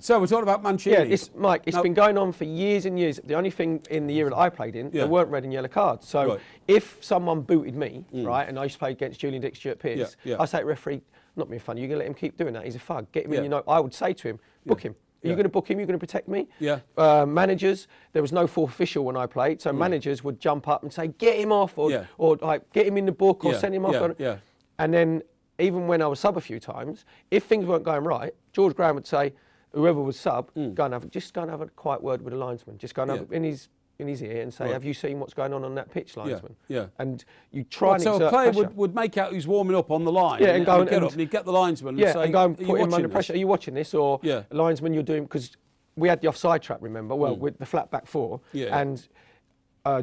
So we're talking about Mancini. Yeah, Mike, it's been going on for years and years. The only thing in the era that I played in, there weren't red and yellow cards. So if someone booted me, right, and I used to play against Julian Dick, Stuart Pearce, I say to the referee, not being funny, you're going to let him keep doing that? He's a thug. Get him in, you know. I would say to him, book him. Are you going to book him? You're going to protect me? Yeah. Managers, there was no fourth official when I played, so managers would jump up and say, get him off, or like, get him in the book, or send him off. And then, even when I was sub a few times, if things weren't going right, George Graham would say, whoever was sub, just go and have a quiet word with the linesman. Just go and have it in his ear and say, have you seen what's going on that pitch, linesman? And you try and so a player would make out who's warming up on the line, and go and get up, and he'd get the linesman and say, and go and put him under pressure. Are you watching this? Or linesman, you're doing, because we had the offside trap, remember? Well, with the flat back four, and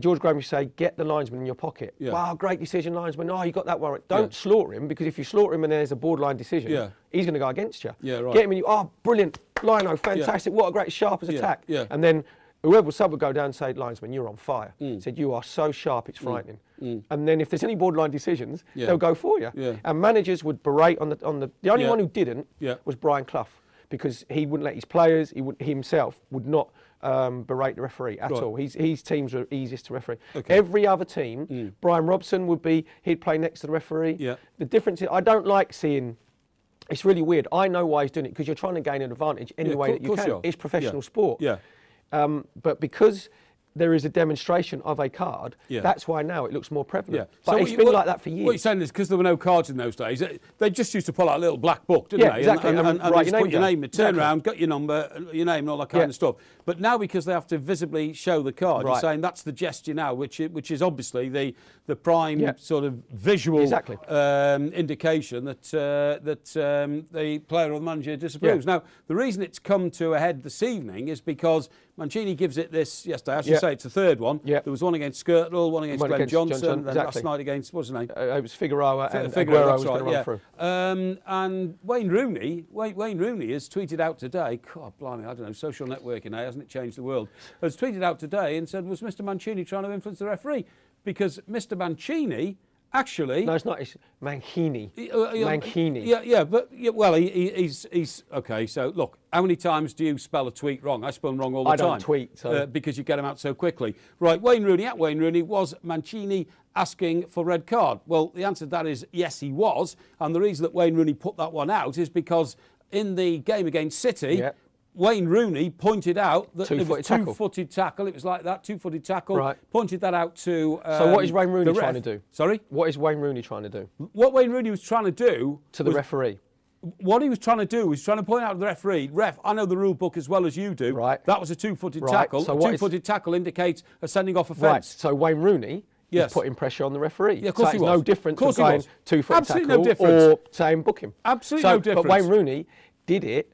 George Graham used to say, get the linesman in your pocket. Wow, great decision, linesman. Oh, you got that worried. Don't slaughter him, because if you slaughter him and there's a borderline decision, he's going to go against you. Get him in. Oh, brilliant. Lino, fantastic. What a great sharp as attack. And then whoever sub would go down and say, linesman, you're on fire. Said, you are so sharp, it's frightening. And then if there's any borderline decisions, they'll go for you. And managers would berate on the only one who didn't was Brian Clough, because he wouldn't let his players, he himself would not berate the referee at all. His teams are easiest to referee. Every other team, Brian Robson he'd play next to the referee. The difference is, I don't like seeing, it's really weird. I know why he's doing it, because you're trying to gain an advantage any way that you can. It's professional sport. But because there is a demonstration of a card, that's why now it looks more prevalent. But so it's been like that for years. What you're saying is, because there were no cards in those days, they just used to pull out a little black book, didn't they? Exactly. And they just put your name, turn around, got your number, your name and all that kind of stuff. But now, because they have to visibly show the card, you're saying that's the gesture now, which is obviously the prime sort of visual indication that the player or the manager disapproves. Now, the reason it's come to a head this evening is because Mancini gives it this yesterday. I should say it's the third one. There was one against Skirtle, one against Glenn Johnson, and last night against, what's his name? It was Figueroa and Aguero was going to run through. And Wayne Rooney has tweeted out today, God blimey, I don't know, social networking, hasn't it changed the world? Has tweeted out today and said, was Mr. Mancini trying to influence the referee? Because Mr. Mancini actually... No, it's not. It's Mancini. Mancini. Well, he's... OK, so, look, how many times do you spell a tweet wrong? I spell them wrong all the time. I don't tweet. So. Because you get them out so quickly. Right, Wayne Rooney, was Mancini asking for red card? Well, the answer to that is yes, he was. And the reason that Wayne Rooney put that one out is because in the game against City... Wayne Rooney pointed out that it was two-footed tackle. It was like that, two-footed tackle. Pointed that out to so what is Wayne Rooney trying to do? Sorry? What is Wayne Rooney trying to do? What Wayne Rooney was trying to do... To the referee. What he was trying to do was trying to point out to the referee, ref, I know the rule book as well as you do. That was a two-footed tackle. So a two-footed tackle indicates a sending off offence. So Wayne Rooney is putting pressure on the referee. Yeah, of course so it's no different from going two-foot tackle no difference. Or saying book him. Absolutely no difference. But Wayne Rooney did it.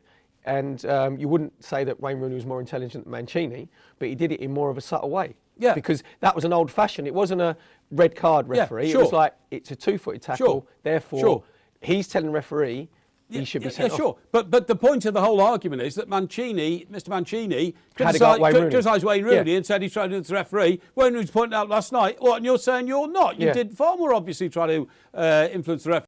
And you wouldn't say that Wayne Rooney was more intelligent than Mancini, but he did it in more of a subtle way. Because that was an old-fashioned. It wasn't a red card referee. It was like, it's a two-footed tackle. Therefore, he's telling the referee he should be sent off. But the point of the whole argument is that Mr. Mancini criticised Wayne Rooney and said he's trying to do it to the referee. Wayne Rooney's pointing out last night, and you're saying you're not. You did far more obviously try to influence the referee.